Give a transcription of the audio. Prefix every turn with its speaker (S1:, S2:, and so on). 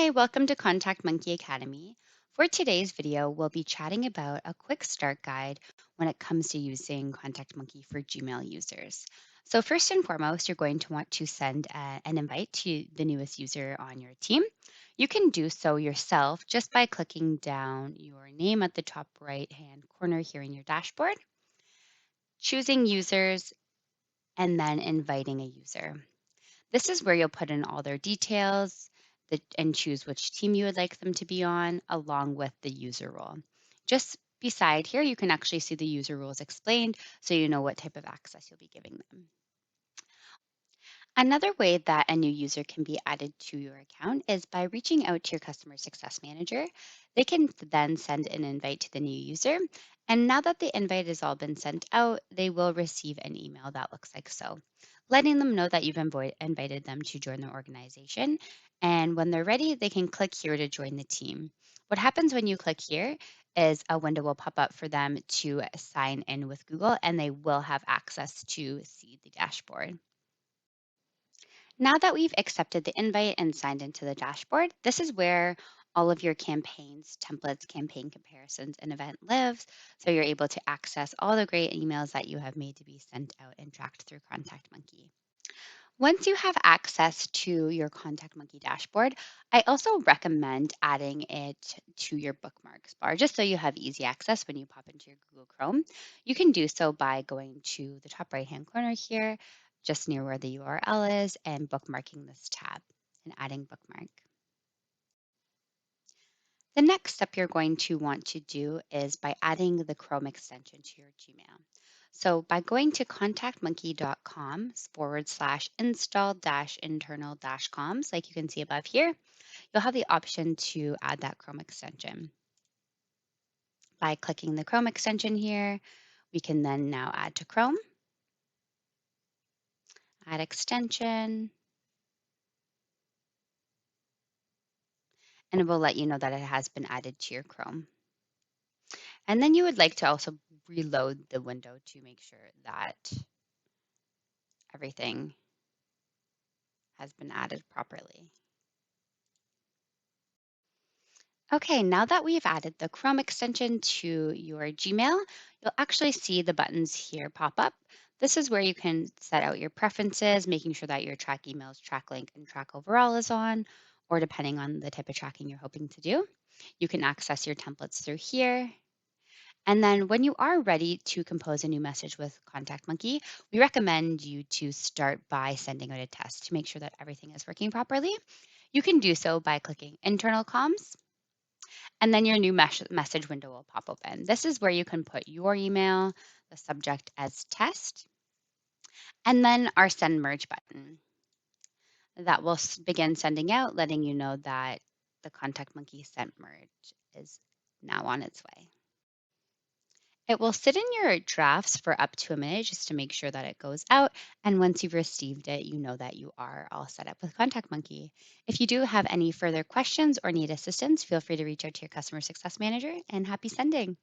S1: Hi, welcome to Contact Monkey Academy. For today's video, we'll be chatting about a quick start guide when it comes to using Contact Monkey for Gmail users. So first and foremost, you're going to want to send an invite to the newest user on your team. You can do so yourself just by clicking down your name at the top right-hand corner here in your dashboard, choosing users, and then inviting a user. This is where you'll put in all their details and choose which team you would like them to be on, along with the user role. Just beside here, you can actually see the user rules explained so you know what type of access you'll be giving them. Another way that a new user can be added to your account is by reaching out to your customer success manager. They can then send an invite to the new user. And now that the invite has all been sent out, they will receive an email that looks like so, letting them know that you've invited them to join the organization. And when they're ready, they can click here to join the team. What happens when you click here is a window will pop up for them to sign in with Google, and they will have access to see the dashboard. Now that we've accepted the invite and signed into the dashboard, this is where all of your campaigns, templates, campaign comparisons, and event lives. So you're able to access all the great emails that you have made to be sent out and tracked through Contact Monkey. Once you have access to your Contact Monkey dashboard, I also recommend adding it to your bookmarks bar, just so you have easy access when you pop into your Google Chrome. You can do so by going to the top right-hand corner here, just near where the URL is, and bookmarking this tab and adding bookmark. The next step you're going to want to do is by adding the Chrome extension to your Gmail. So by going to contactmonkey.com/install internal comms, like you can see above here, you'll have the option to add that Chrome extension. By clicking the Chrome extension here, we can then now add to Chrome, add extension, and it will let you know that it has been added to your Chrome. And then you would like to also reload the window to make sure that everything has been added properly. Okay, now that we've added the Chrome extension to your Gmail, you'll actually see the buttons here pop up. This is where you can set out your preferences, making sure that your track emails, track link, and track overall is on, or depending on the type of tracking you're hoping to do. You can access your templates through here. And then when you are ready to compose a new message with Contact Monkey, we recommend you to start by sending out a test to make sure that everything is working properly. You can do so by clicking Internal Comms, and then your new message window will pop open. This is where you can put your email, the subject as test, and then our Send Merge button. That will begin sending out, letting you know that the Contact Monkey sent merge is now on its way. It will sit in your drafts for up to a minute just to make sure that it goes out. And once you've received it, you know that you are all set up with Contact Monkey. If you do have any further questions or need assistance, feel free to reach out to your customer success manager, and happy sending.